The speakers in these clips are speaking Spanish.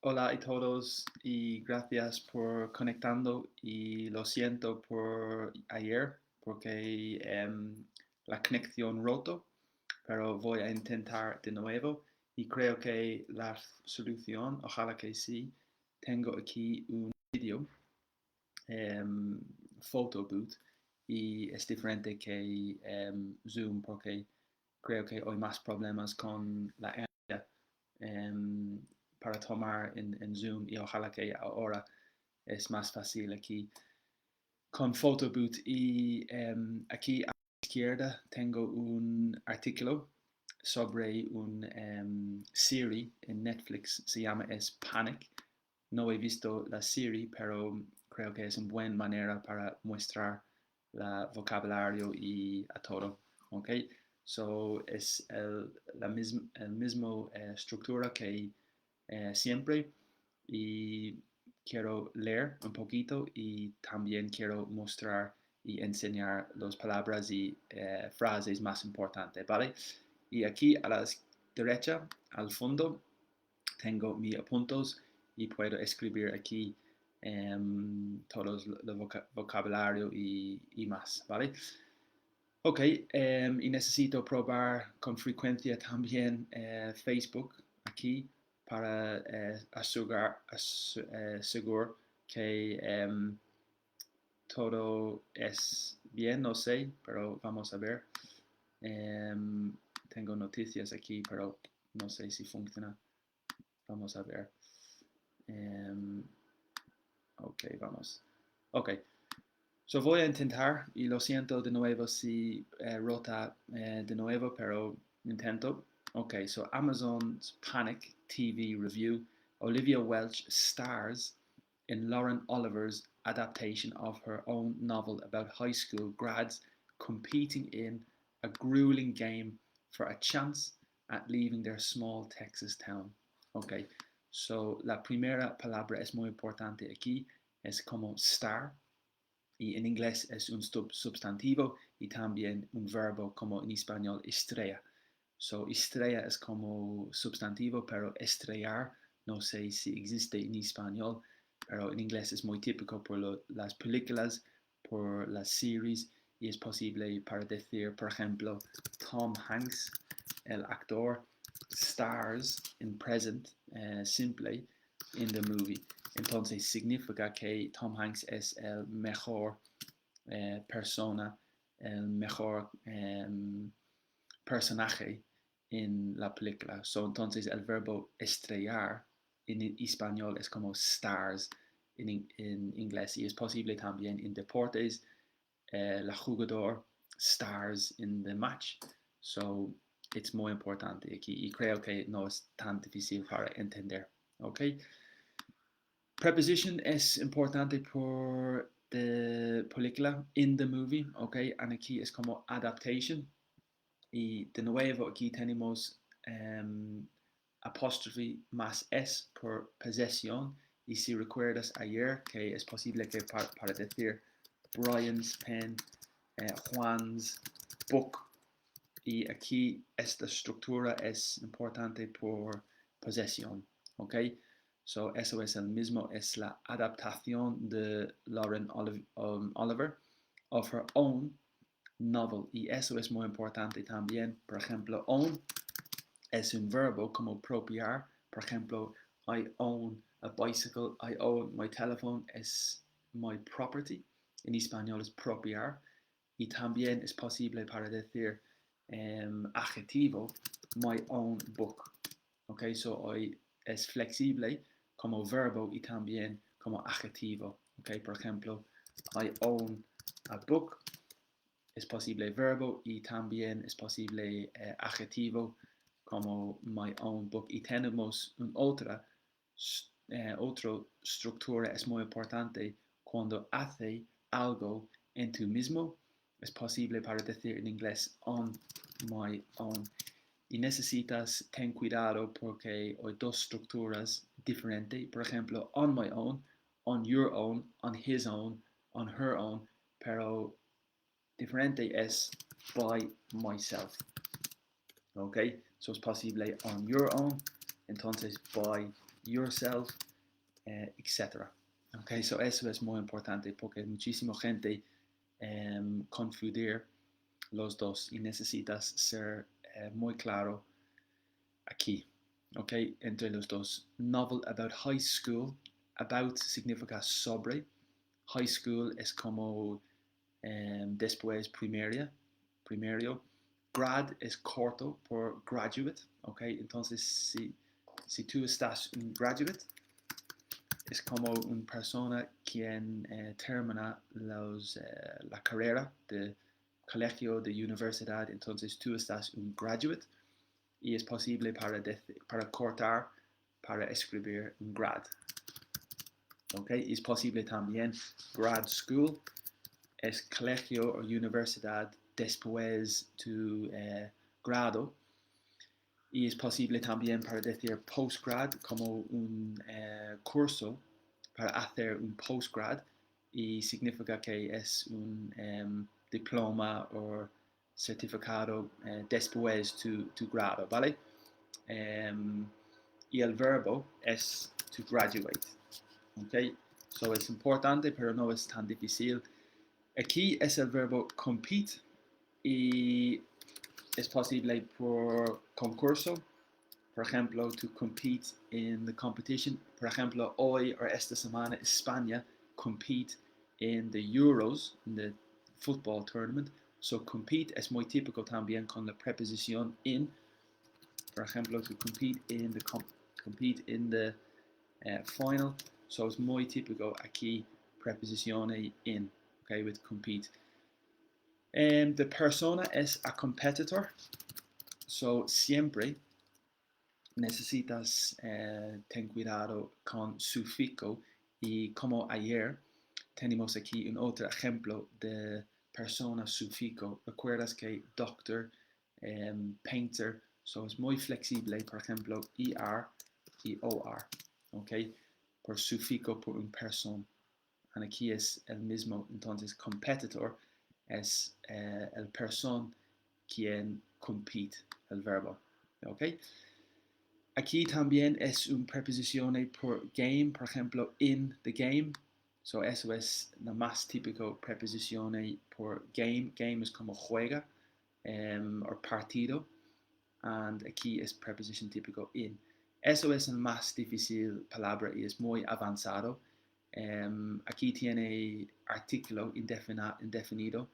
Hola a todos y gracias por conectando y lo siento por ayer porque la conexión roto, pero voy a intentar de nuevo y creo que la solución, ojalá que sí, tengo aquí un vídeo, em, photo booth y es diferente que Zoom porque creo que hay más problemas con la em, para tomar en Zoom y ojalá que ahora es más fácil aquí con Photo Booth y aquí a la izquierda tengo un artículo sobre un serie en Netflix, se llama es Panic. No he visto la serie, pero creo que es una buena manera para mostrar el vocabulario y a todo. ¿Ok? So es el mismo estructura que siempre y quiero leer un poquito y también quiero mostrar y enseñar las palabras y frases más importantes, ¿vale? Y aquí a la derecha, al fondo, tengo mis apuntos y puedo escribir aquí todo el vocabulario y más, ¿vale? Ok, y necesito probar con frecuencia también Facebook aquí para asegurar que todo es bien, no sé, pero vamos a ver. Em, Tengo noticias aquí, pero no sé si funciona. Vamos a ver. Em, ok, vamos. Ok, so voy a intentar y lo siento de nuevo si rota de nuevo, pero intento. Okay, so Amazon's Panic TV review. Olivia Welch stars in Lauren Oliver's adaptation of her own novel about high school grads competing in a grueling game for a chance at leaving their small Texas town. Okay, so la primera palabra es muy importante aquí, es como star y en inglés es un substantivo y también un verbo como en español estrella. So, estrella es como substantivo, pero estrellar no sé si existe en español, pero en inglés es muy típico por las películas, por las series y es posible para decir, por ejemplo, Tom Hanks, el actor, stars in present simple in the movie. Entonces significa que Tom Hanks es el mejor persona, el mejor personaje en la película. So, entonces el verbo estrellar en español es como stars en inglés y es posible también en deportes, la jugador stars in the match. So, it's muy importante aquí y creo que no es tan difícil para entender. ¿Ok? Preposition es importante por la película, in the movie, ¿ok? Y aquí es como adaptation. Y de nuevo aquí tenemos apóstrofe más es por posesión. Y si recuerdas ayer que es posible que para decir Brian's pen, Juan's book, y aquí esta estructura es importante por posesión, ¿ok? So eso es el mismo, es la adaptación de Lauren Oliver of her own novel, y eso es muy importante también. Por ejemplo, own es un verbo como propiar. Por ejemplo, I own a bicycle, I own my telephone, es my property. En español es propiar. Y también es posible para decir adjetivo, my own book. Ok, so hoy es flexible como verbo y también como adjetivo. Ok, por ejemplo, I own a book es posible verbo y también es posible adjetivo como my own book. Y tenemos otra estructura, es muy importante cuando hace algo en tú mismo. Es posible para decir en inglés on my own. Y necesitas ten cuidado porque hay dos estructuras diferentes. Por ejemplo, on my own, on your own, on his own, on her own. Pero diferente es by myself. Ok, so es posible on your own, entonces by yourself, etc. Okay, so eso es muy importante porque muchísima gente confundir los dos y necesitas ser muy claro aquí, ok, entre los dos. Novel about high school. About significa sobre. High school es como después primario. Grad es corto por graduate, ok. Entonces, si tú estás un graduate, es como una persona quien termina la carrera de colegio, de universidad. Entonces, tú estás un graduate y es posible para cortar, para escribir un grad. Okay. Es posible también grad school, es colegio o universidad después tu grado. Y es posible también para decir postgrad como un curso para hacer un postgrad y significa que es un diploma o certificado después tu grado, ¿vale? Y el verbo es to graduate, ¿ok? So es importante, pero no es tan difícil. Aquí es el verbo compete y es posible por concurso. Por ejemplo, to compete in the competition. Por ejemplo, hoy o esta semana España compete in the Euros, in the football tournament. So compete es muy típico también con la preposición in. Por ejemplo, to compete in the final. So es muy típico aquí preposición in, okay, with compete. The persona es a competitor. So siempre necesitas ten cuidado con sufijo y como ayer tenemos aquí un otro ejemplo de persona sufijo. Recuerdas que doctor, painter, so es muy flexible, por ejemplo, ER y OR, ¿ok? Por sufijo por un persona. Y aquí es el mismo, entonces competitor es el person quien compite, el verbo, ¿ok? Aquí también es una preposición por game, por ejemplo, in the game. So eso es la más típico preposición por game. Game es como juega o partido. And aquí es preposición típico in. Eso es el más difícil palabra y es muy avanzado. Aquí tiene artículo indefinido.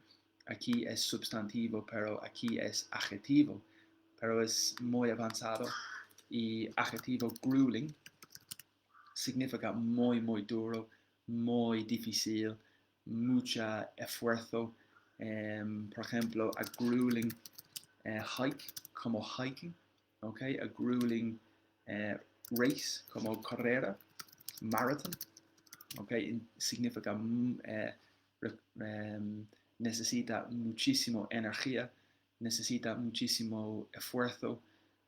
Aquí es sustantivo, pero aquí es adjetivo. Pero es muy avanzado. Y adjetivo grueling significa muy, muy duro, muy difícil, mucho esfuerzo. Por ejemplo, a grueling hike, como hiking, okay? A grueling race, como carrera, marathon, okay? Significa necesita muchísimo energía, necesita muchísimo esfuerzo,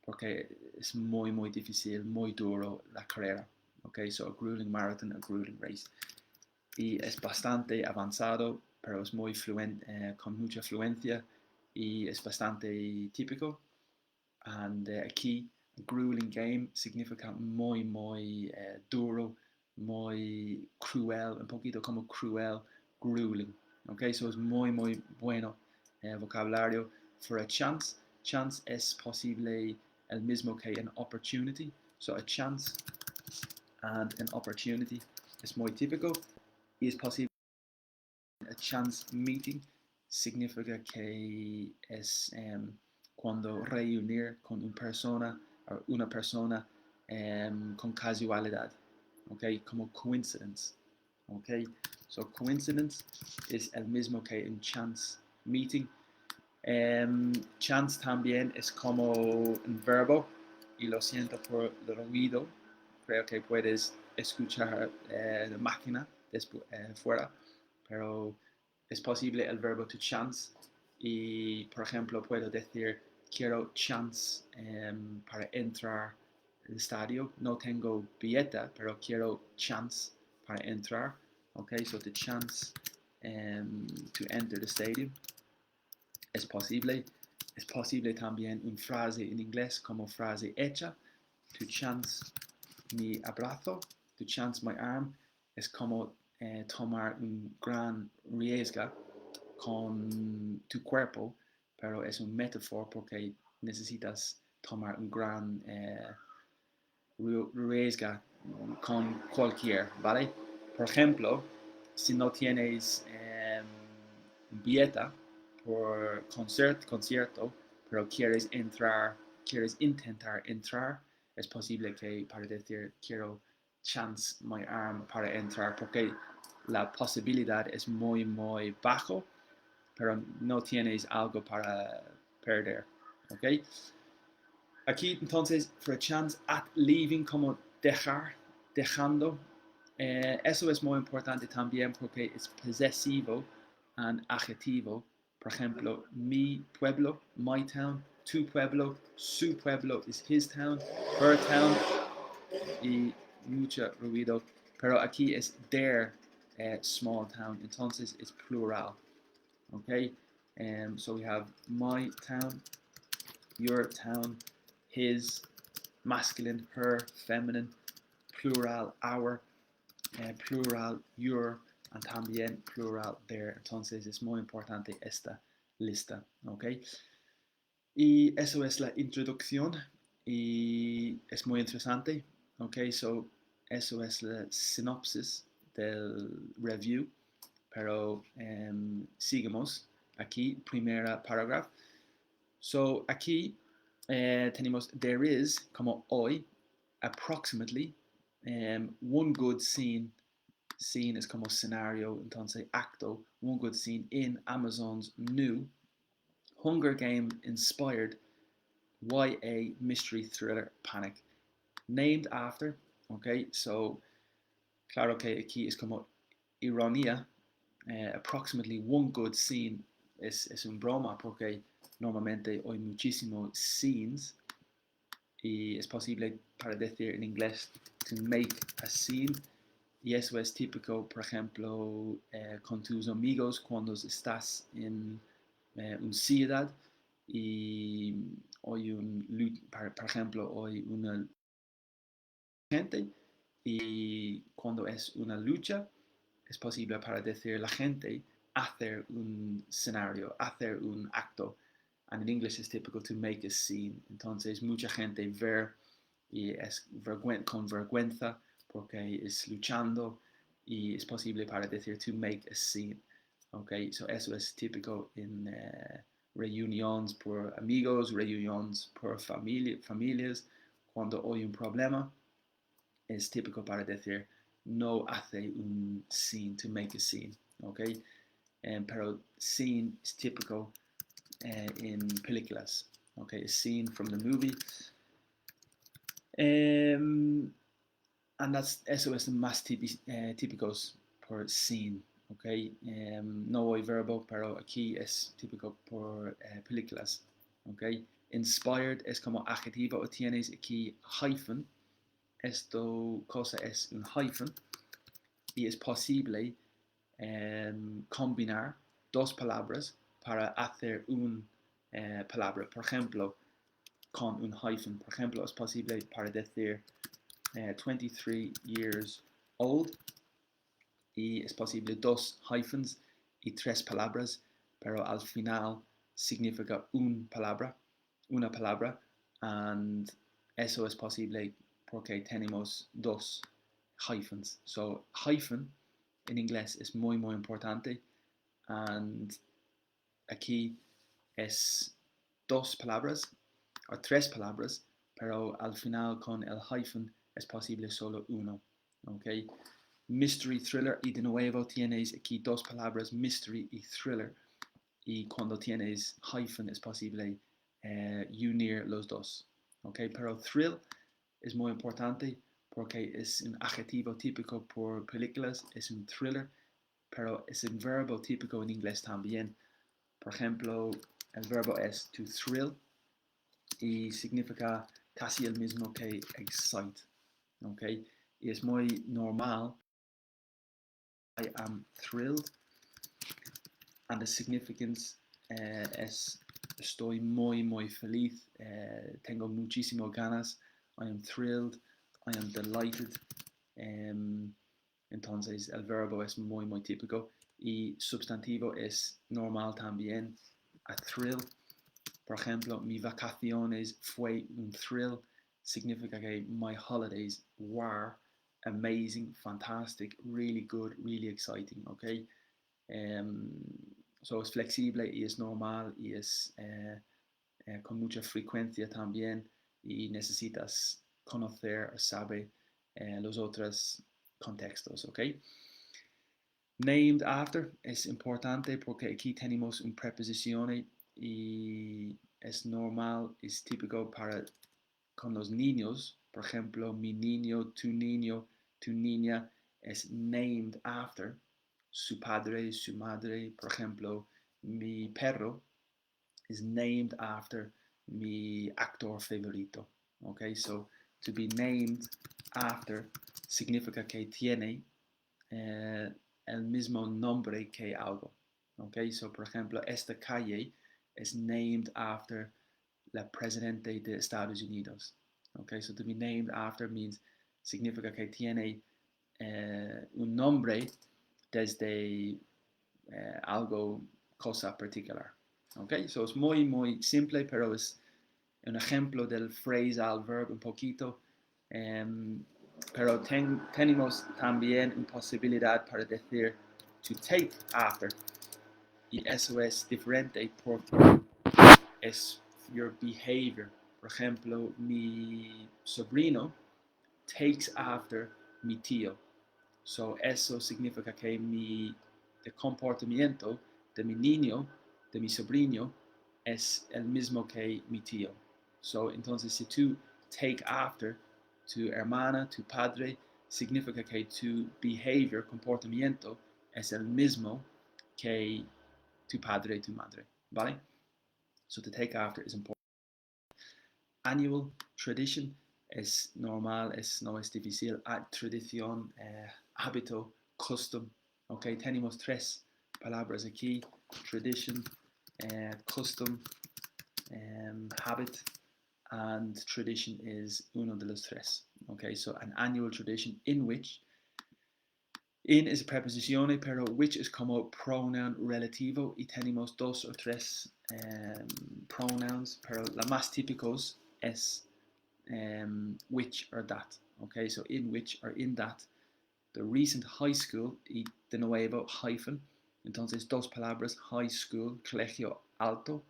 porque es muy, muy difícil, muy duro la carrera. Okay, so a grueling marathon, a grueling race. Y es bastante avanzado, pero es muy fluente, con mucha fluencia y es bastante típico. And aquí, grueling game significa muy, muy duro, muy cruel, un poquito como cruel, grueling. Okay, so es muy, muy bueno vocabulario. For a chance, chance es posible el mismo que an opportunity. So a chance and an opportunity es muy típico y es posible. A chance meeting significa que es cuando reunir con una persona con casualidad, okay, como coincidence, okay. So coincidence es el mismo que un chance meeting. Chance también es como un verbo y lo siento por el ruido. Creo que puedes escuchar la máquina fuera, pero es posible el verbo to chance y por ejemplo puedo decir quiero chance para entrar al estadio. No tengo billeta, pero quiero chance para entrar. Okay, so the chance to enter the stadium. Es posible también una frase en inglés como frase hecha, to chance mi abrazo, tu chance my arm, es como tomar un gran riesgo con tu cuerpo, pero es un metáfora porque necesitas tomar un gran riesgo con cualquier, ¿vale? Por ejemplo, si no tienes billete por concierto, pero quieres intentar entrar, es posible que para decir quiero chance my arm para entrar, porque la posibilidad es muy, muy bajo, pero no tienes algo para perder, ¿ok? Aquí entonces, for chance at leaving, como dejando, eso es muy importante también porque es posesivo and adjetivo. Por ejemplo, mi pueblo, my town, tu pueblo, su pueblo is his town, her town, y mucho ruido. Pero aquí es their small town, entonces es plural. Okay, so we have my town, your town, his, masculine, her, feminine, plural, our, plural, your, and también plural, their. Entonces es muy importante esta lista, ¿ok? Y eso es la introducción y es muy interesante, ¿ok? So, eso es la sinopsis del review, pero sigamos aquí, primera parágrafo. So, aquí tenemos there is, como hoy, approximately, one good scene. Scene es como scenario, entonces acto, one good scene in Amazon's new Hunger Game inspired YA mystery thriller Panic, named after, okay, so claro que aquí es como ironía, approximately one good scene es un broma porque normalmente hay muchísimos scenes y es posible para decir en inglés to make a scene, y eso es típico, por ejemplo, con tus amigos cuando estás en una ciudad y hay por ejemplo, hay una gente y cuando es una lucha es posible para decir la gente hacer un escenario, hacer un acto. And in English es típico to make a scene. Entonces mucha gente ver y es con vergüenza porque es luchando y es posible para decir to make a scene. Okay, so eso es típico en reuniones por amigos, reuniones por familias, cuando hay un problema es típico para decir no hace un scene, to make a scene, ¿ok? Pero scene es típico en películas, ¿ok? A scene from the movie. And eso es más típicos por scene, ¿ok? No hay verbo, pero aquí es típico por películas, ¿ok? Inspired es como adjetivo, o tienes aquí hyphen. Esto cosa es un hyphen y es posible combinar dos palabras para hacer una palabra. Por ejemplo, con un hyphen. Por ejemplo, es posible para decir 23 years old y es posible dos hyphens y tres palabras, pero al final significa una palabra, and eso es posible porque tenemos dos hyphens. So hyphen en inglés es muy, muy importante, and aquí es dos palabras o tres palabras, pero al final con el hyphen es posible solo uno, ¿ok? Mystery thriller, y de nuevo tienes aquí dos palabras, mystery y thriller, y cuando tienes hyphen es posible unir los dos, ¿ok? Pero thrill es muy importante porque es un adjetivo típico por películas, es un thriller, pero es un verbo típico en inglés también. Por ejemplo, el verbo es to thrill y significa casi el mismo que excite, ¿ok? Y es muy normal. I am thrilled, and the significance es estoy muy, muy feliz, tengo muchísimas ganas, I am thrilled, I am delighted. Entonces el verbo es muy típico. Y substantivo es normal también. A thrill. Por ejemplo, mi vacaciones fue un thrill. Significa que my holidays were amazing, fantastic, really good, really exciting, okay? So es flexible y es normal y es con mucha frecuencia también y necesitas conocer o saber los otros contextos, ¿ok? Named after es importante porque aquí tenemos una preposición y es normal, es típico para con los niños. Por ejemplo, mi niño, tu niña es named after su padre, su madre. Por ejemplo, mi perro is named after mi actor favorito. Okay, so to be named after significa que tiene el mismo nombre que algo. Okay, so por ejemplo, esta calle is named after la presidente de Estados Unidos. Okay, so to be named after means significa que tiene un nombre desde algo, cosa particular. Okay, so es muy simple, pero es un ejemplo del phrasal verb un poquito. Pero tenemos también una posibilidad para decir to take after. Y eso es diferente porque es your behavior. Por ejemplo, mi sobrino takes after mi tío. So eso significa que el comportamiento de mi niño, de mi sobrino, es el mismo que mi tío. So entonces si tú take after tu hermana, tu padre, significa que tu behavior, comportamiento, es el mismo que tu padre y tu madre, ¿vale? So to take after is important. Annual, tradition, es normal, no es difícil. Tradición, hábito, custom. Ok, tenemos tres palabras aquí: tradition, custom, habit, and tradition is uno de los tres. Okay, so an annual tradition in which in es preposición, pero which es como pronoun relativo y tenemos dos o tres pronouns, pero la más típicos es which or that. Okay, so in which or in that. The recent high school y de nuevo hyphen. Entonces dos palabras, high school, colegio alto,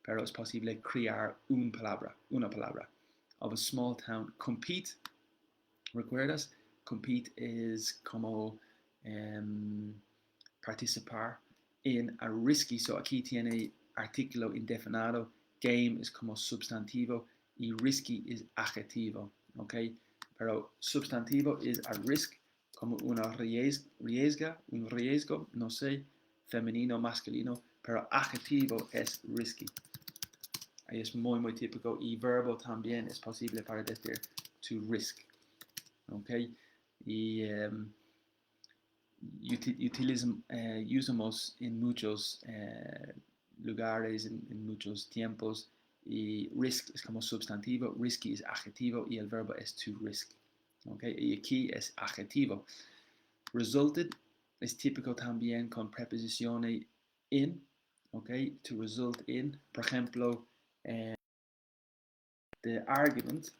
pero es posible crear una palabra. Of a small town, compete. ¿Recuerdas? Compete es como participar en a risky. So aquí tiene artículo indefinido. Game es como sustantivo y risky es adjetivo. ¿Ok? Pero sustantivo es a risk, como una riesga, un riesgo, no sé, femenino, masculino. Pero adjetivo es risky. Ahí es muy típico. Y verbo también es posible para decir to risk. ¿Ok? Y usamos en muchos lugares, en muchos tiempos, y risk es como sustantivo, risky es adjetivo y el verbo es to risk. Okay? Y aquí es adjetivo. Resulted es típico también con preposiciones in, okay? To result in, por ejemplo, the argument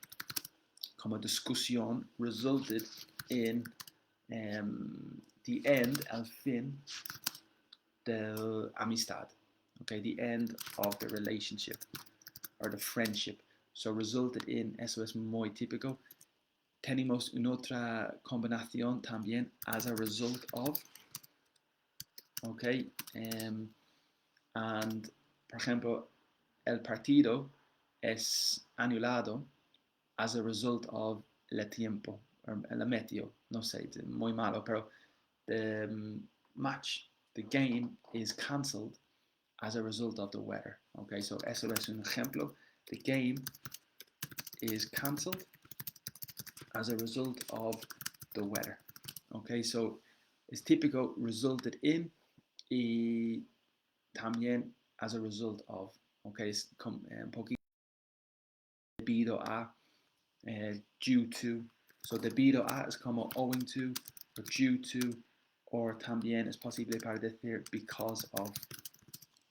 como discusión resulted in the end, el fin de amistad. Okay, the end of the relationship or the friendship. So resulted in, eso es muy típico. Tenemos una otra combinación también, as a result of. Okay, and por ejemplo, el partido es anulado as a result of el tiempo, or el meteo, no sé, muy malo, pero the match, the game is cancelled as a result of the weather. Okay, so eso es un ejemplo. The game is cancelled as a result of the weather. Okay, so es típico resulted in y también as a result of. Okay, es un poquito debido a, due to, So debido a es como owing to, or due to, o también es posible para decir because of.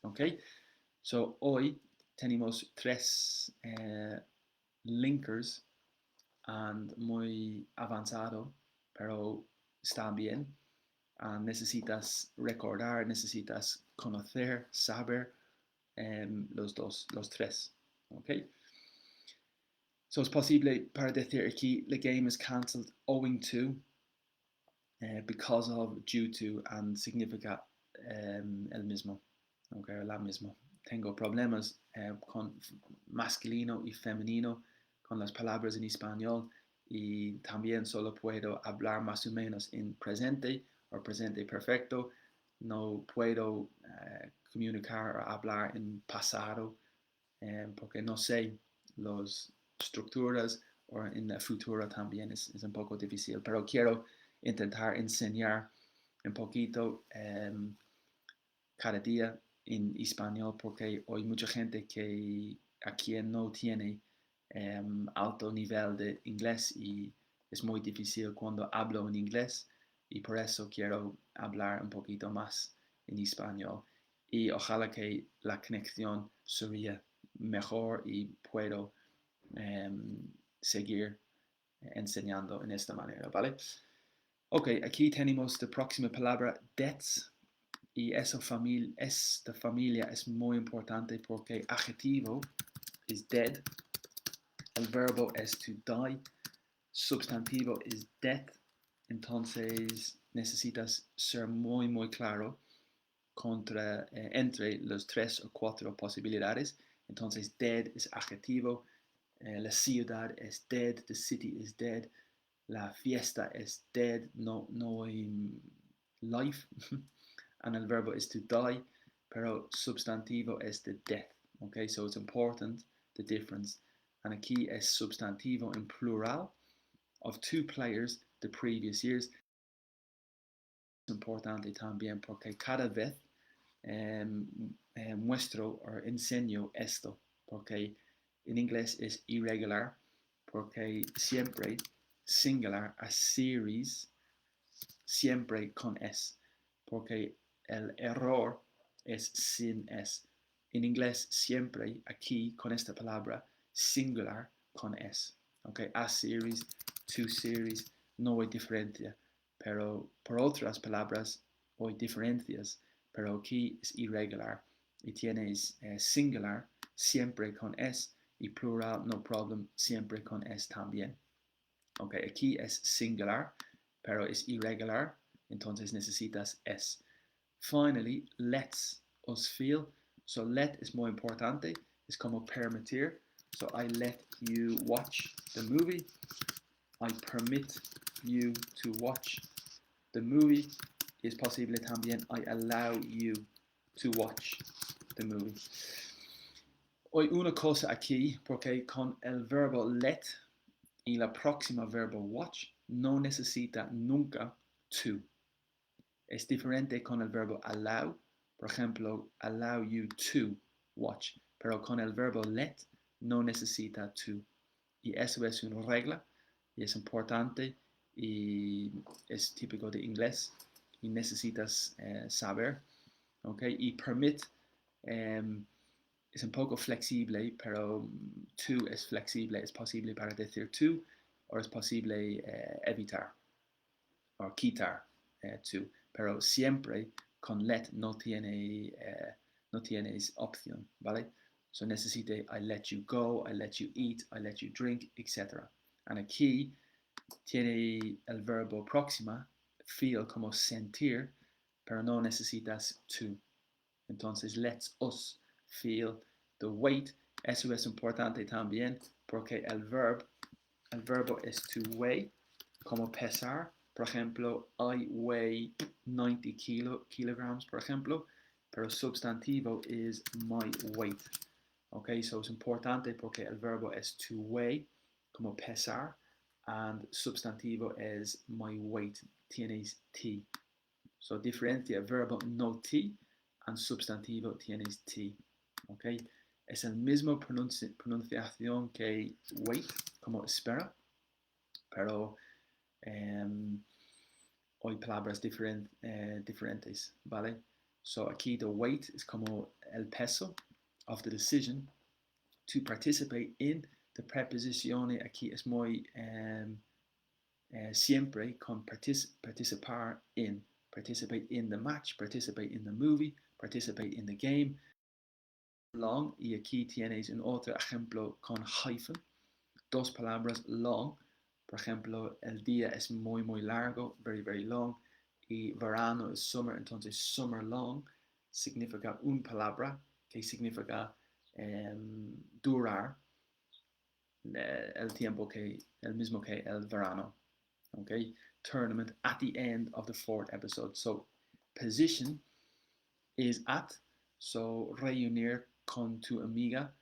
Okay, so hoy tenemos tres linkers and muy avanzado, pero está bien. Necesitas recordar, necesitas conocer, saber los tres. Okay. So es posible para decir aquí, the game is cancelled owing to, because of, due to, and significa el mismo, okay, o la misma. Tengo problemas con masculino y femenino, con las palabras en español, y también solo puedo hablar más o menos en presente o presente perfecto. No puedo comunicar o hablar en pasado porque no sé las estructuras o en el futuro también es un poco difícil, pero quiero intentar enseñar un poquito cada día en español porque hay mucha gente que aquí no tiene alto nivel de inglés y es muy difícil cuando hablo en inglés y por eso quiero hablar un poquito más en español y ojalá que la conexión sería mejor y puedo seguir enseñando en esta manera, ¿vale? Ok, aquí tenemos la próxima palabra, debts, y esta familia es muy importante porque adjetivo es dead, el verbo es to die, sustantivo es death, entonces necesitas ser muy claro entre las tres o cuatro posibilidades. Entonces, dead es adjetivo, la ciudad es dead, the city is dead, la fiesta es dead, no hay life, and el verbo is to die, pero substantivo es the death. Okay, so it's important the difference. And aquí es substantivo en plural of two players the previous years. Es importante también porque cada vez muestro o enseño esto, porque en inglés es irregular, porque siempre singular, a series, siempre con S, porque el error es sin S. En inglés siempre aquí con esta palabra singular con S. Okay, a series, two series, no hay diferencia, pero por otras palabras hay diferencias, pero aquí es irregular y tienes singular siempre con S y plural no problem siempre con S también. Ok, aquí es singular, pero es irregular, entonces necesitas S. Finally, let's us feel. So let es muy importante, es como permitir. So I let you watch the movie. I permit you to watch the movie. Es posible también I allow you to watch the movie. Hay una cosa aquí, porque con el verbo let y la próxima verbo watch no necesita nunca to. Es diferente con el verbo allow, por ejemplo, allow you to watch, pero con el verbo let no necesita to. Y eso es una regla y es importante y es típico de inglés y necesitas saber. Okay? Y permit es un poco flexible, pero to es flexible, es posible para decir to o es posible evitar o quitar to, pero siempre con let no tienes opción, ¿vale? So necesite I let you go, I let you eat, I let you drink, etc. And aquí tiene el verbo próxima, feel como sentir, pero no necesitas to. Entonces, let's us feel the weight. Eso es importante también porque el verbo es to weigh, como pesar. Por ejemplo, I weigh 90 kilograms, por ejemplo, pero sustantivo is my weight. Okay, so es importante porque el verbo es to weigh, como pesar, and sustantivo es my weight, tienes T. So diferencia verbo no T and sustantivo tienes T. Okay, es el mismo pronunciación que wait, como espera, pero hay palabras diferentes, ¿vale? So aquí the weight es como el peso of the decision to participate in. The preposición aquí es muy siempre con participar in. Participate in the match, participate in the movie, participate in the game. Long, y aquí tienes un otro ejemplo con hyphen. Dos palabras long. Por ejemplo, el día es muy, muy largo, very, very long. Y verano es summer, entonces summer long significa una palabra que significa durar el tiempo el mismo que el verano. Okay, tournament at the end of the fourth episode. So position is at, so reunir con tu amiga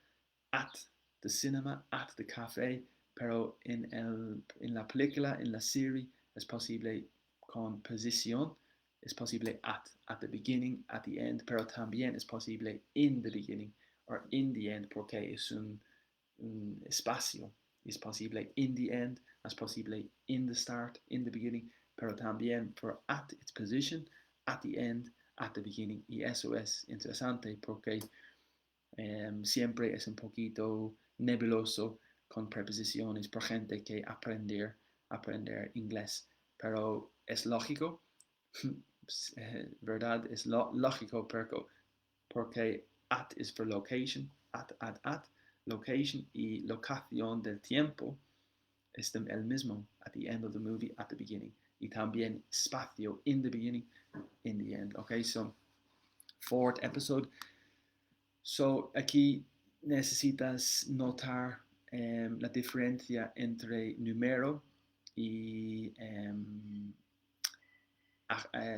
at the cinema, at the café, pero en la película, en la serie, es posible con posición, es posible at the beginning, at the end, pero también es posible in the beginning or in the end, porque es un espacio. Es posible in the end, es posible in the start, in the beginning, pero también for at its position, at the end, at the beginning. Y eso es interesante porque siempre es un poquito nebuloso con preposiciones por gente que aprender inglés. Pero es lógico, ¿verdad? Es lógico porque at is for location, at, location y locación del tiempo es el mismo at the end of the movie, at the beginning. Y también espacio in the beginning, in the end. Okay, so fourth episode. So aquí necesitas notar la diferencia entre número y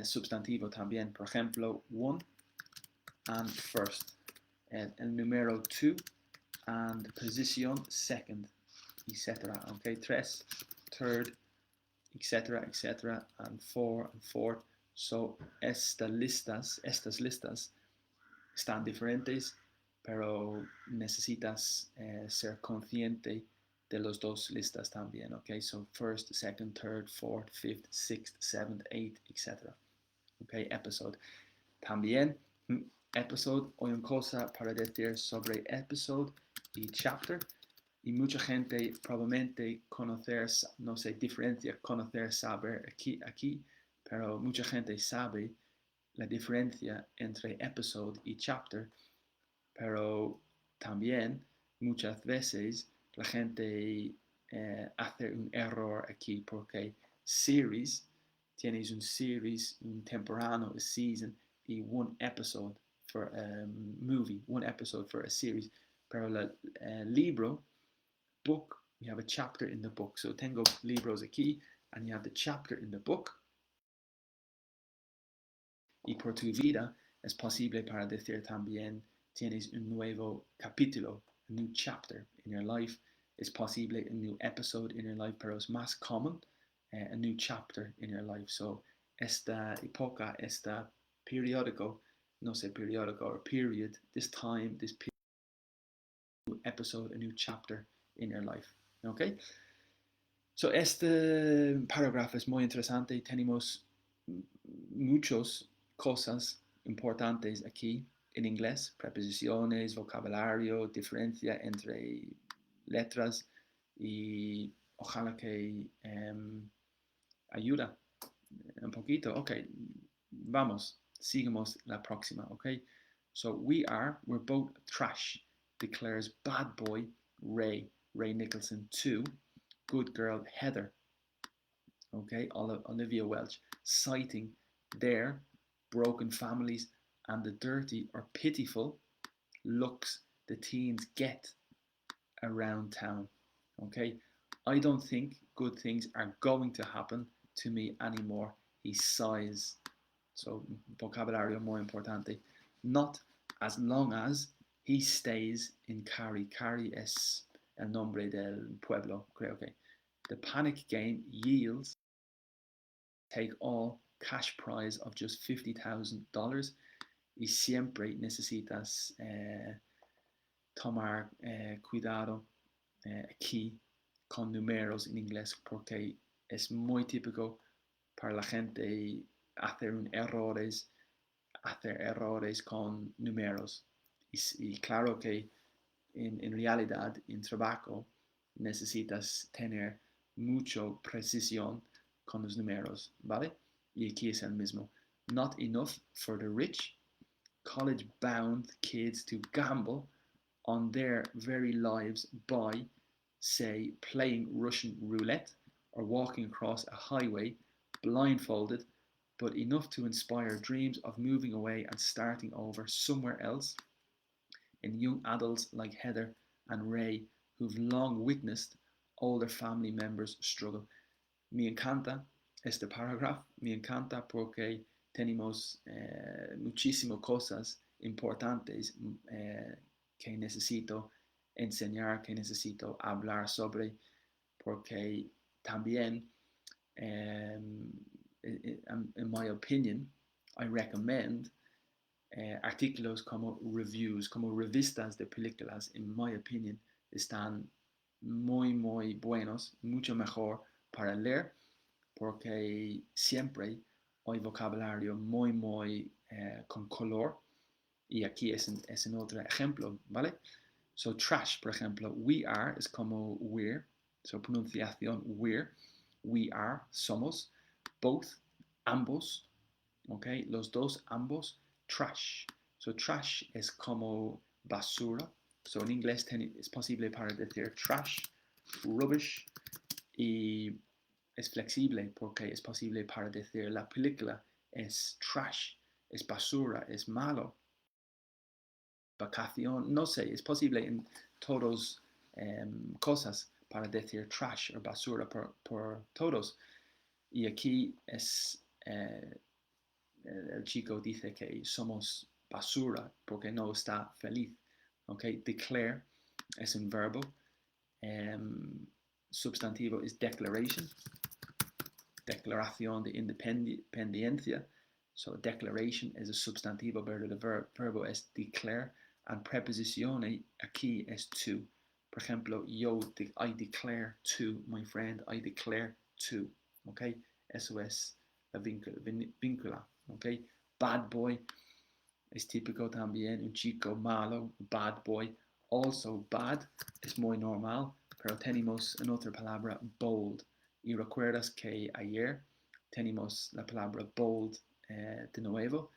sustantivo también. Por ejemplo, one and first. El número two and position second, etc. Okay, tres, third, etc., etc., and four and fourth. So estas listas están diferentes, pero necesitas ser consciente de los dos listas también, okay? So first, second, third, fourth, fifth, sixth, seventh, eighth, etc. Okay, episode. También, episode, hay una cosa para decir sobre episode y chapter. Y mucha gente probablemente conocer, no sé, diferencia, conocer, saber aquí, pero mucha gente sabe la diferencia entre episode y chapter, pero también muchas veces la gente hace un error aquí porque series, tienes un series, un temporano, a season, y one episode for a movie, one episode for a series, pero el libro, book, you have a chapter in the book. So tengo libros aquí, and you have the chapter in the book. Y por tu vida es posible para decir también tienes un nuevo capítulo, a new chapter in your life. Es posible a new episode in your life, pero es más common a new chapter in your life. So esta época, esta periódico, no sé, periódico or period, this time, this period, new episode, a new chapter in your life. Okay? So este parágrafo es muy interesante. Tenemos muchas cosas importantes aquí en inglés, preposiciones, vocabulario, diferencia entre letras y ojalá que ayuda un poquito. Ok, vamos, sigamos la próxima, ok? So we're both trash, declares bad boy Ray Nicholson to good girl Heather, okay, Olivia Welch, citing their broken families and the dirty or pitiful looks the teens get around town. Okay, I don't think good things are going to happen to me anymore. He sighs. So, vocabulario muy importante. Not as long as he stays in Cari. Cari es el nombre del pueblo, creo que. The panic game yields take all cash prize of just $50,000 y siempre necesitas tomar cuidado aquí con números en inglés porque es muy típico para la gente hacer errores con números. Y claro que en realidad en trabajo necesitas tener mucha precisión con los números, ¿vale? Y aquí es el mismo. Not enough for the rich, college-bound kids to gamble on their very lives by, say, playing Russian roulette or walking across a highway blindfolded, but enough to inspire dreams of moving away and starting over somewhere else in young adults like Heather and Ray who've long witnessed older family members struggle. Me encanta este parágrafo, me encanta porque tenemos muchísimas cosas importantes que necesito enseñar, que necesito hablar sobre, porque también, in my opinion, I recommend artículos como reviews, como revistas de películas, en mi opinión, están muy, muy buenos, mucho mejor para leer, porque siempre hay vocabulario muy, muy con color. Y aquí es en otro ejemplo, ¿vale? So, trash, por ejemplo, we are es como we're, so pronunciación we're, we are, somos, both, ambos, ¿ok? Los dos, ambos, trash. So, trash es como basura. So, en inglés es posible para decir trash, rubbish, y es flexible porque es posible para decir la película es trash, es basura, es malo. Vacación, no sé, es posible en todas cosas para decir trash o basura por todos. Y aquí es el chico dice que somos basura porque no está feliz. Okay? Declare es un verbo. Substantivo es declaration. Declaración de independencia. So declaration es a substantivo, pero el verbo es declare. And preposición aquí es to. Por ejemplo, I declare to my friend, I declare to. Okay? Eso es la víncula. Okay? Bad boy es típico también, un chico malo, bad boy. Also bad es muy normal, pero tenemos en otra palabra bold. Y recuerdas que ayer tenemos la palabra bold de nuevo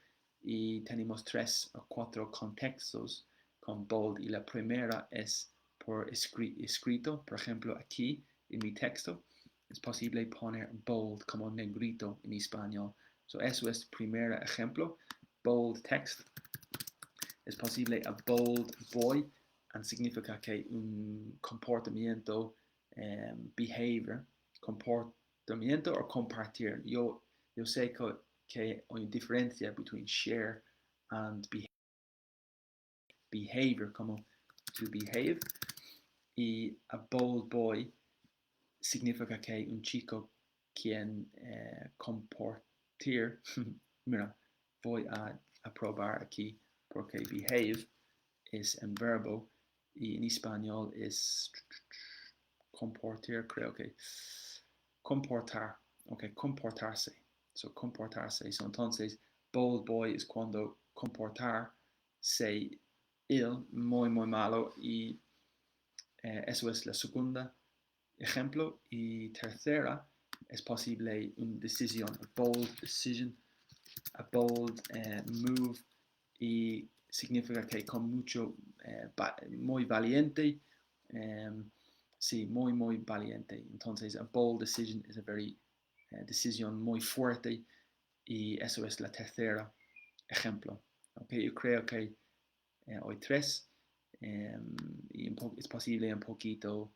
y tenemos 3 o 4 contextos con bold y la primera es por escrito, por ejemplo aquí en mi texto es posible poner bold como negrito en español. So eso es el primer ejemplo, bold text. Es posible a bold boy and significa que un comportamiento, behavior, comportamiento o compartir. Yo sé que hay diferencia between share and behavior, como to behave. Y a bold boy significa que un chico quien compartir, mira, voy a probar aquí porque behave es un verbo y en español es comportar, creo que comportar, ok, comportarse. So comportarse. So, entonces, bold boy es cuando comportarse ill, muy, muy malo y eso es la segunda ejemplo. Y tercera es posible una decisión, a bold decision, a bold move y significa que con mucho, muy valiente, sí, muy, muy valiente. Entonces, a bold decision es una decisión muy fuerte y eso es la tercera ejemplo. Okay, yo creo que hay 3 y es posible un poquito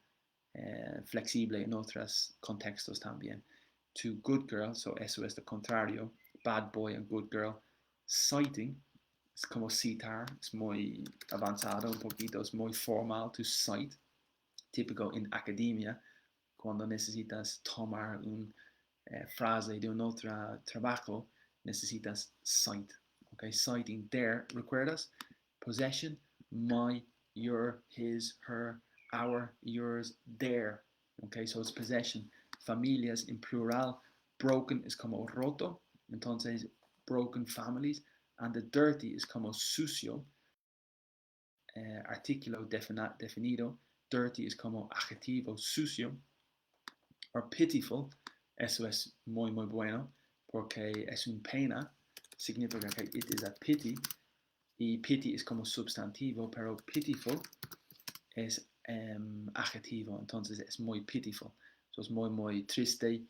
flexible en otros contextos también. To good girl, so eso es lo contrario, bad boy and good girl. Citing es como citar, es muy avanzado un poquito, es muy formal, to cite, típico en academia, cuando necesitas tomar una frase de un otro trabajo, necesitas cite. Okay, citing there, ¿recuerdas? Possession, my, your, his, her, our, yours, their. Okay, so it's possession. Familias en plural. Broken es como roto. Entonces, broken families. And the dirty is como sucio. Artículo definido. Dirty es como adjetivo sucio. Or pitiful. Eso es muy, muy bueno. Porque es un pena. Significa que it is a pity. Y pity es como substantivo, pero pitiful es adjetivo, entonces es muy pitiful. So es muy, muy triste.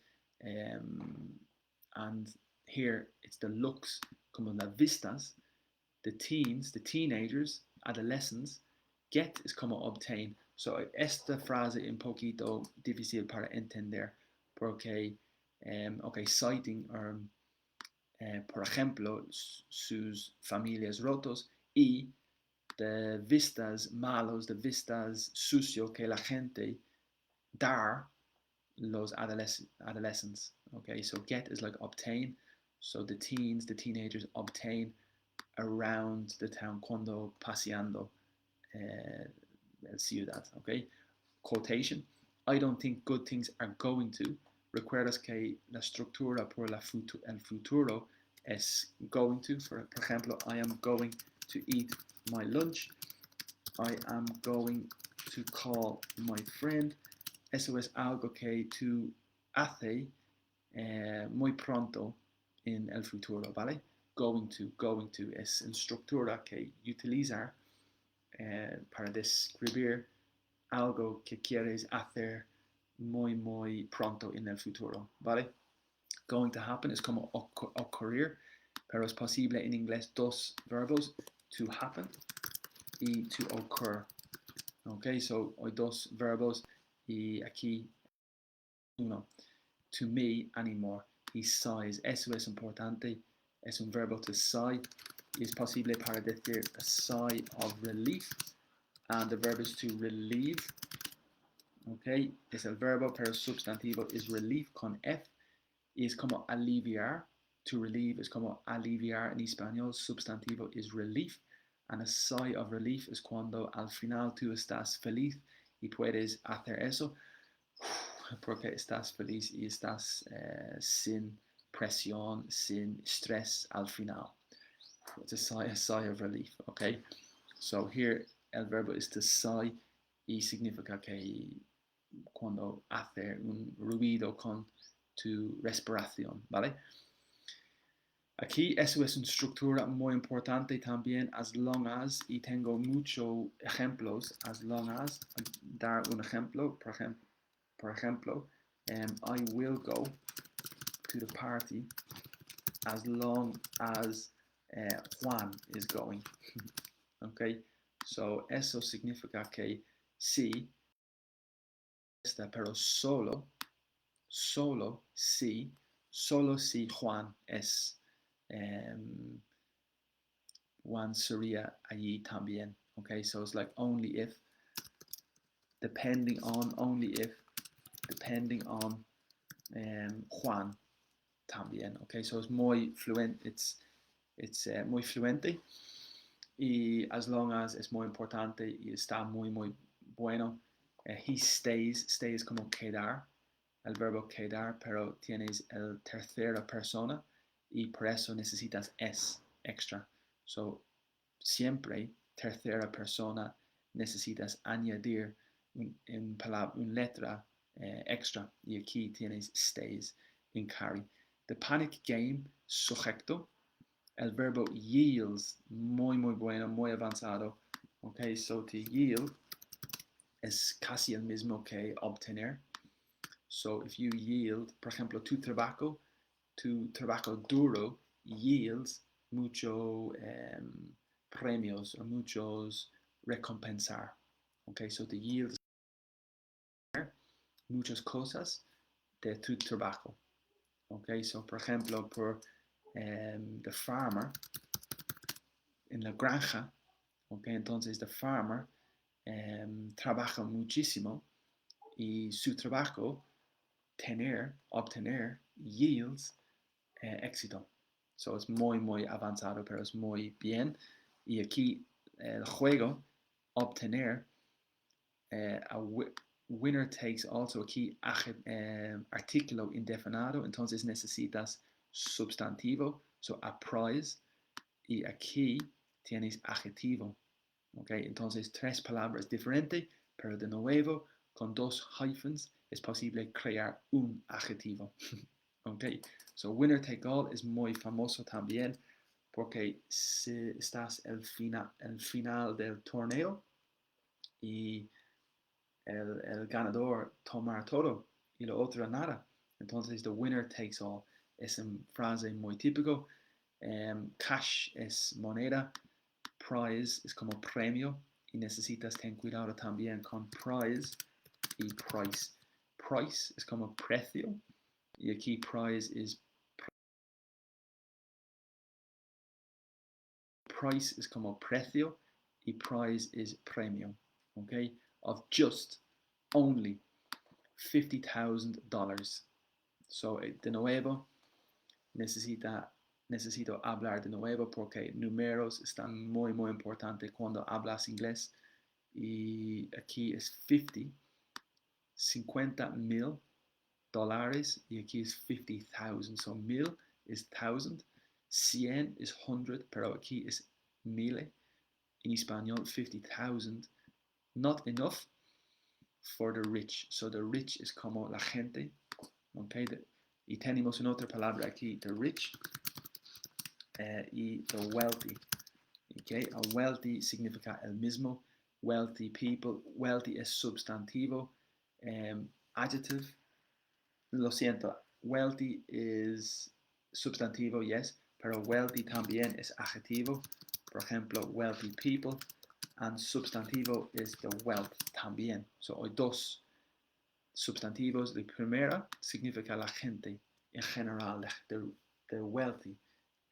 And here it's the looks, como las vistas. The teens, the teenagers, adolescents. Get es como obtain. So esta frase es un poquito difícil para entender porque, okay, citing por ejemplo, sus familias rotos y de vistas malos, de vistas sucio que la gente da los adolescents. Okay, so get is like obtain. So the teens, the teenagers obtain around the town cuando paseando ciudad. Okay, quotation. I don't think good things are going to. Recuerdas que la estructura por el futuro es going to. For ejemplo, I am going to eat my lunch. I am going to call my friend. Eso es algo que tú haces muy pronto en el futuro, ¿vale? Going to es una estructura que utilizar para describir algo que quieres hacer muy, muy pronto en el futuro, ¿vale? Going to happen es como ocurrir, pero es posible en inglés dos verbos, to happen y to occur. Ok, so hay dos verbos y aquí uno. To me anymore. He sighs. Eso es importante. Es un verbo to sigh. Y es posible para decir a sigh of relief. And the verb is to relieve. Ok, es el verbo, pero el sustantivo es relief con F. Y es como aliviar. To relieve es como aliviar en español. Substantivo es relief. And a sigh of relief es cuando al final tú estás feliz y puedes hacer eso porque estás feliz y estás sin presión, sin estrés al final. It's a sigh of relief, okay? So here el verbo is to sigh y significa que cuando hace un ruido con tu respiración, ¿vale? Aquí eso es una estructura muy importante también, as long as, y tengo muchos ejemplos, as long as, dar un ejemplo, por ejemplo, I will go to the party as long as Juan is going. Okay, so eso significa que sí, pero solo si Juan es. Juan sería allí también. Okay, so it's like only if, depending on, only if, depending on Juan también. Okay, so it's muy fluent, it's muy fluente y as long as es muy importante y está muy muy bueno. He stays como quedar, el verbo quedar, pero tienes el tercera persona y por eso necesitas es extra. So siempre tercera persona necesitas añadir una letra extra y aquí tienes stays en carry. The panic game, sujeto. El verbo yields, muy muy bueno, muy avanzado. Ok, so to yield es casi el mismo que obtener. So if you yield, por ejemplo, tu trabajo duro yields mucho premios o muchos recompensar. Okay, so to yield muchas cosas de tu trabajo. Okay, so por ejemplo, por the farmer en la granja, okay, entonces the farmer trabaja muchísimo y su trabajo obtener yields éxito. So es muy muy avanzado, pero es muy bien. Y aquí el juego obtener winner takes also aquí artículo indefinido, entonces necesitas substantivo, so a prize, y aquí tienes adjetivo. Okay, entonces tres palabras diferentes, pero de nuevo con dos hyphens es posible crear un adjetivo. Okay, so winner take all es muy famoso también porque si estás el final del torneo y el ganador tomar todo y lo otro nada. Entonces, the winner takes all es una frase muy típico. Cash es moneda, prize es como premio y necesitas tener cuidado también con prize y price. Price es como precio y aquí prize es como precio y prize es premio. Okay, of just only $50,000. So, de nuevo, necesito hablar de nuevo porque números están muy, muy importantes cuando hablas inglés. Y aquí es 50,000 dólares y aquí es 50,000. So, 1,000 es 1,000, 100 es 100, pero aquí es 1,000. En español, 50,000. Not enough for the rich. So, the rich es como la gente. Okay, y tenemos una otra palabra aquí, the rich y the wealthy. Okay, a wealthy significa el mismo. Wealthy people. Wealthy es substantivo. Adjective. Lo siento. Wealthy es substantivo, yes, pero wealthy también es adjetivo. Por ejemplo, wealthy people. And substantivo es the wealth también. So hay dos substantivos. La primera significa la gente en general, the wealthy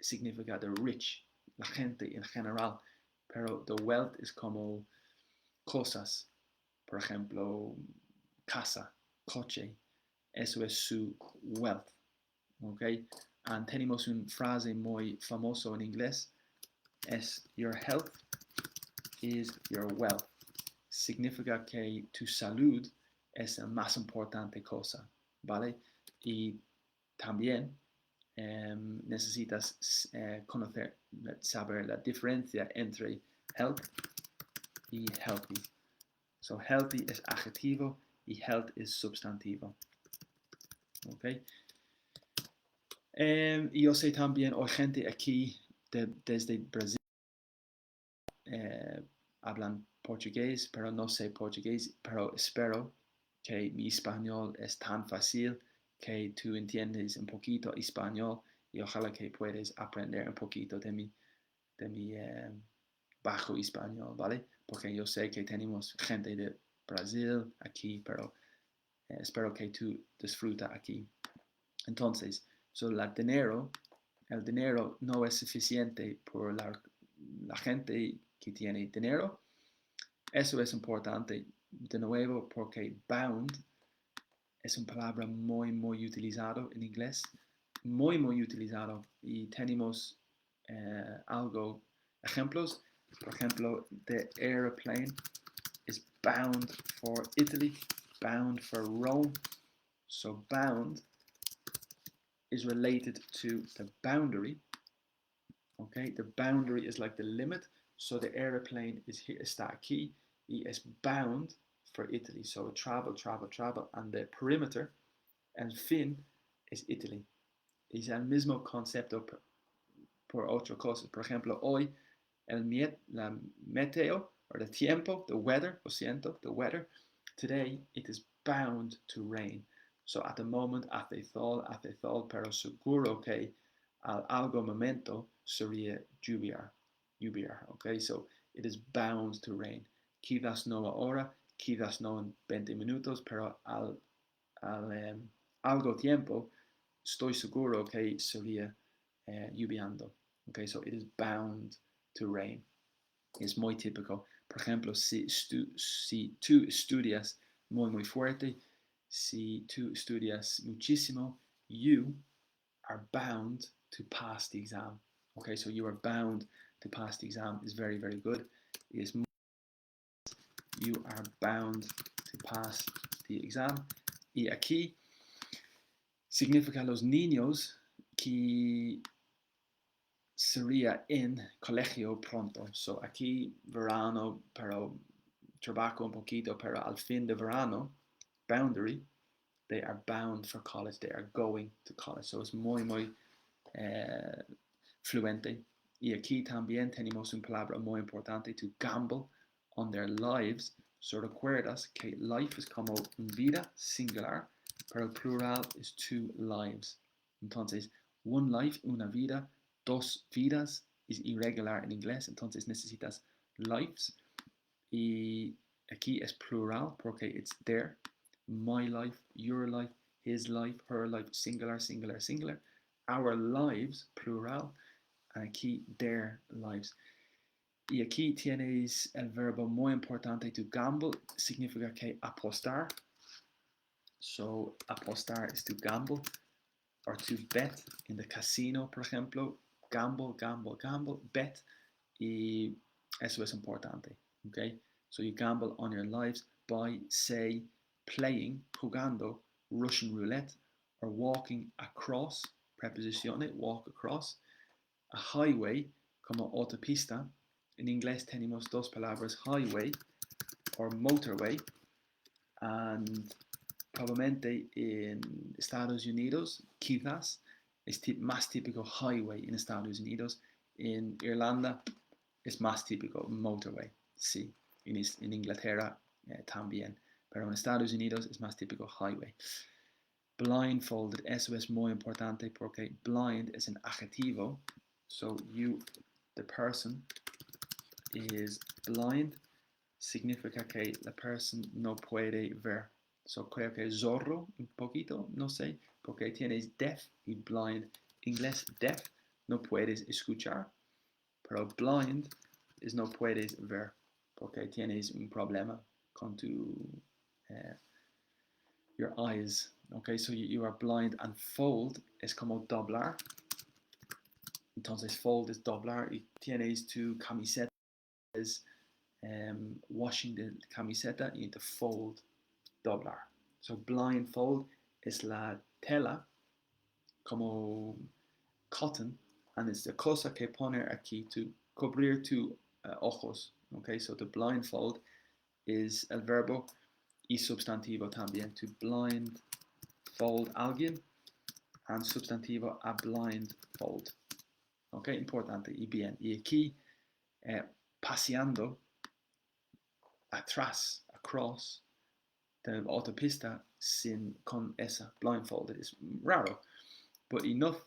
significa the rich, la gente en general, pero the wealth es como cosas, por ejemplo, casa, coche, eso es su wealth, ¿ok? And tenemos una frase muy famosa en inglés, es your health is your wealth. Significa que tu salud es la más importante cosa, ¿vale? Y también necesitas saber la diferencia entre health y healthy. So, healthy es adjetivo y health es substantivo. ¿Ok? Y yo sé también, hay gente aquí desde Brasil, hablan portugués, pero no sé portugués, pero espero que mi español es tan fácil que tú entiendes un poquito español y ojalá que puedas aprender un poquito de mi bajo español, ¿vale? Porque yo sé que tenemos gente de Brasil aquí, pero espero que tú disfrutas aquí. Entonces, el dinero no es suficiente por la gente que tiene dinero. Eso es importante, de nuevo, porque bound es una palabra muy, muy utilizado en inglés, muy, muy utilizado. Y tenemos ejemplos. Por ejemplo, the airplane is bound for Italy, bound for Rome. So bound is related to the boundary. Okay, the boundary is like the limit. So the airplane is here, está aquí, y es bound for Italy. So travel, and the perimeter, el fin, es Italy. Es el mismo concepto por otras cosas. Por ejemplo, hoy la meteo, or the tiempo, the weather, lo siento, the weather, today it is bound to rain. So at the moment hace sol, pero seguro que al algo momento sería lluvia. Okay, so it is bound to rain. Quizás no ahora, quizás no en 20 minutos, pero al algo tiempo estoy seguro que sería lloviendo. Okay, so it is bound to rain. Es muy típico. Por ejemplo, si tú estudias muy fuerte, si tú estudias muchísimo, you are bound to pass the exam. Okay, so you are bound to pass the exam is very good. You are bound to pass the exam. Y aquí significa los niños que sería en colegio pronto. So aquí verano, pero trabajo un poquito, pero al fin de verano, boundary, they are bound for college, they are going to college. So es muy fluente. Y aquí también tenemos una palabra muy importante, to gamble on their lives. So recuerdas que life es como una vida singular, pero el plural es two lives. Entonces, one life, una vida, dos vidas es irregular en inglés, entonces necesitas lives. Y aquí es plural porque it's their, my life, your life, his life, her life, singular, singular, singular. Our lives, plural. Aquí their lives. Y aquí tienes el verbo muy importante, to gamble, significa que apostar. So, apostar is to gamble, or to bet in the casino, por ejemplo. Gamble, gamble, gamble, bet. Y eso es importante, okay? So you gamble on your lives by, say, playing, jugando, Russian roulette, or walking across, preposizione, walk across, a highway, como autopista. En inglés tenemos dos palabras, highway or motorway, and probablemente en Estados Unidos, quizás, es más típico highway en Estados Unidos. En Irlanda es más típico motorway, sí. En Inglaterra también, pero en Estados Unidos es más típico highway. Blindfolded, eso es muy importante porque blind es un adjetivo. So you, the person, is blind, significa que la persona no puede ver. So creo que zorro un poquito, no sé, porque tienes deaf y blind. Inglés deaf, no puedes escuchar, pero blind es no puedes ver, porque tienes un problema con tu your eyes. Okay, so you are blind, and fold es como doblar. Entonces fold es doblar y tienes tu camiseta, es washing the camiseta y the fold, doblar. So blindfold es la tela como cotton, and it's the cosa que poner aquí to cubrir tu ojos. Okay, so the blindfold is el verbo y substantivo también, to blindfold alguien, and substantivo a blindfold. Ok, importante y bien. Y aquí, paseando atrás, across, de la autopista con esa blindfolded es raro, but enough,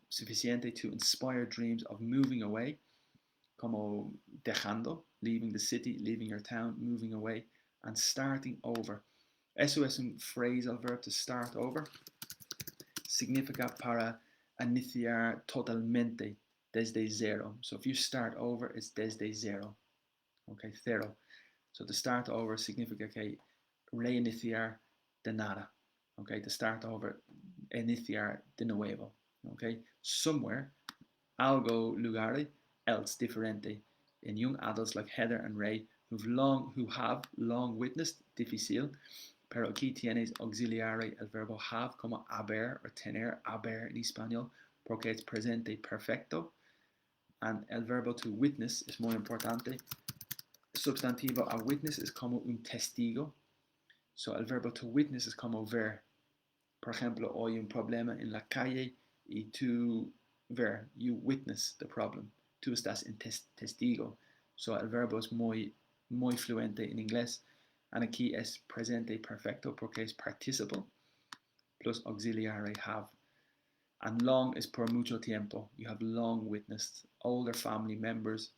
suficiente to inspire dreams of moving away, como dejando, leaving the city, leaving your town, moving away, and starting over. Eso es un phrasal verb, to start over. Significa para iniciar totalmente desde cero. So if you start over, it's desde cero. Okay, cero. So to start over significa que reiniciar de nada. Okay, to start over, iniciar de nuevo. Okay, somewhere, algo, lugar, else, diferente. In young adults like Heather and Ray, who have long witnessed, difícil, pero aquí tienes auxiliary, el verbo have, como haber o tener, haber en español, porque es presente perfecto. And el verbo to witness es muy importante. Substantivo a witness es como un testigo. So el verbo to witness es como ver. Por ejemplo, hoy un problema en la calle y tú ver, you witness the problem. Tú estás en testigo. So el verbo es muy fluente en inglés. And aquí es presente perfecto porque es participle plus auxiliary have. And long is por mucho tiempo. You have long witnessed. Older family members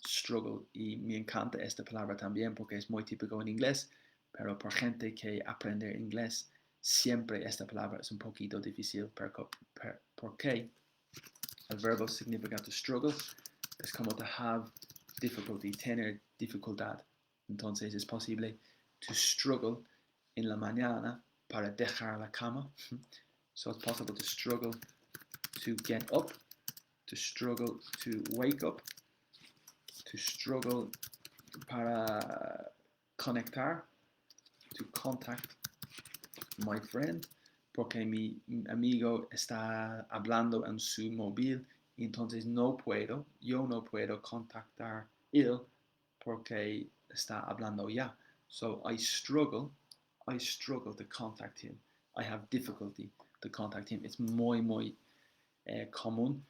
struggle. Y me encanta esta palabra también porque es muy típico en inglés, pero por gente que aprende inglés, siempre esta palabra es un poquito difícil porque el verbo significa to struggle. Es como to have difficulty, tener dificultad. Entonces es posible to struggle en la mañana para dejar la cama. So it's possible to struggle to get up, to struggle to wake up, to struggle para conectar, to contact my friend porque mi amigo está hablando en su móvil, entonces yo no puedo contactar él porque está hablando ya. So I struggle to contact him. I have difficulty to contact him. It's muy común,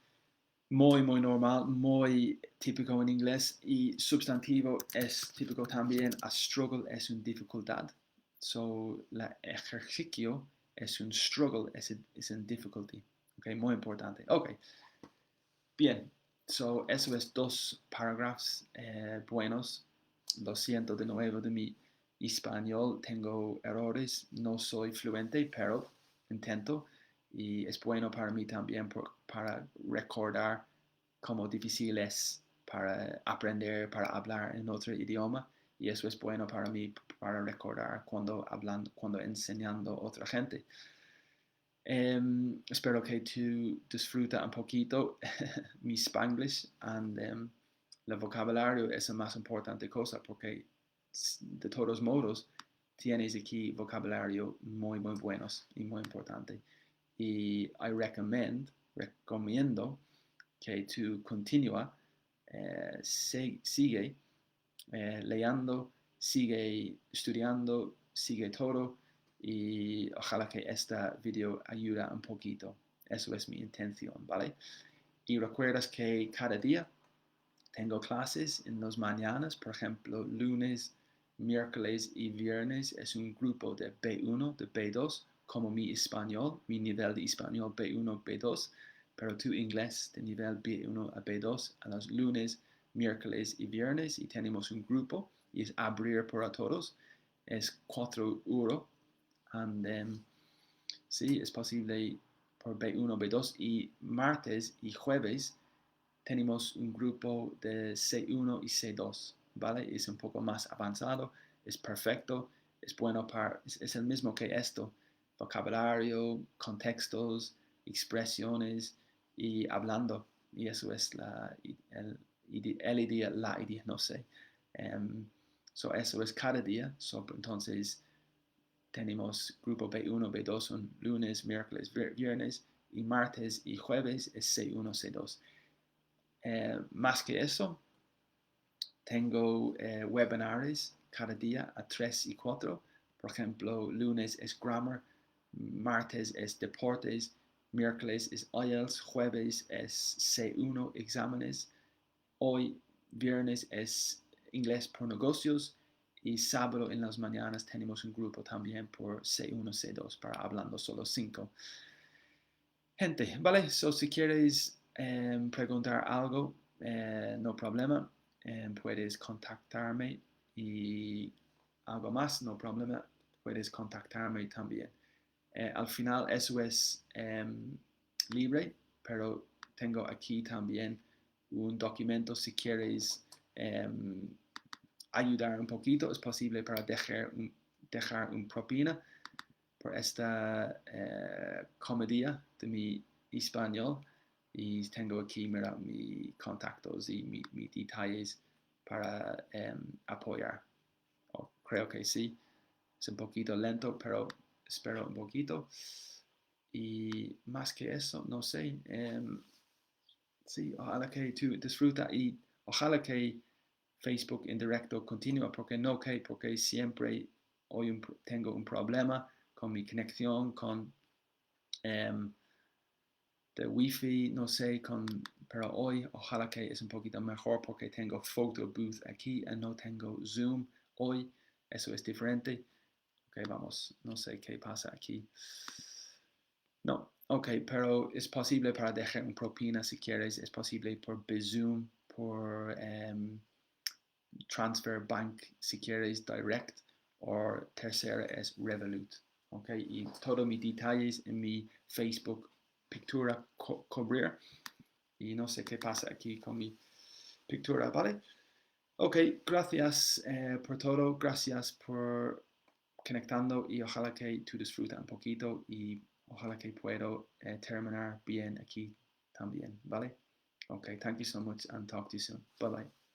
muy normal, muy típico en inglés, y substantivo es típico también. A struggle es una dificultad. So la ejercicio es un struggle, es un difficulty. Okay, muy importante. Okay, bien. So eso es 2 parágrafos buenos. Lo siento de nuevo de mi español, tengo errores, no soy fluente, pero intento, y es bueno para mí también para recordar cómo difícil es para aprender, para hablar en otro idioma, y eso es bueno para mí para recordar cuando enseñando a otra gente. Espero que tú disfruta un poquito mi Spanglish, and el vocabulario es la más importante cosa, porque de todos modos tienes aquí vocabulario muy buenos y muy importante. Y recomiendo que tú continúa, sigue leyendo, sigue estudiando, sigue todo, y ojalá que este video ayude un poquito. Eso es mi intención, ¿vale? Y recuerdas que cada día tengo clases en las mañanas, por ejemplo, lunes, miércoles y viernes es un grupo de B1, de B2, como mi español, mi nivel de español B1, B2, pero tu inglés de nivel B1 a B2 a los lunes, miércoles y viernes, y tenemos un grupo y es abrir para todos, es 4 euros, and sí, es posible por B1, B2, y martes y jueves tenemos un grupo de C1 y C2, ¿vale? Es un poco más avanzado, es perfecto, es bueno es el mismo que esto, vocabulario, contextos, expresiones y hablando, y eso es el idea, la idea, no sé. So eso es cada día, entonces tenemos grupo B1, B2 son lunes, miércoles, viernes, y martes y jueves es C1, C2. Más que eso, tengo webinars cada día a 3 y 4. Por ejemplo, lunes es grammar, martes es deportes, miércoles es IELTS, jueves es C1 exámenes, hoy viernes es inglés por negocios, y sábado en las mañanas tenemos un grupo también por C1, C2 para hablando solo 5. Gente, ¿vale? So, si quieres preguntar algo, no problema, puedes contactarme, y algo más, no problema, puedes contactarme también. Al final eso es libre, pero tengo aquí también un documento si quieres ayudar un poquito, es posible para dejar un propina por esta comedia de mi español, y tengo aquí, mira, mis contactos y mis detalles para apoyar. Creo que sí, es un poquito lento, pero espero un poquito, y más que eso, no sé. Sí, ojalá que tú disfruta, y ojalá que Facebook en directo continúe, porque siempre hoy tengo un problema con mi conexión, con de wifi, no sé, pero hoy ojalá que es un poquito mejor, porque tengo photo booth aquí y no tengo Zoom hoy, eso es diferente. Ok, vamos, no sé qué pasa aquí. No, ok, pero es posible para dejar un propina si quieres, es posible por Zoom, por Transfer Bank si quieres direct, o tercera es Revolut. Ok, y todos mis detalles en mi Facebook Pictura Cobrir, y no sé qué pasa aquí con mi Pictura, ¿vale? Ok, gracias por todo, gracias por conectando, y ojalá que tú disfrutas un poquito, y ojalá que puedo terminar bien aquí también, ¿vale? Ok, thank you so much, and talk to you soon. Bye bye.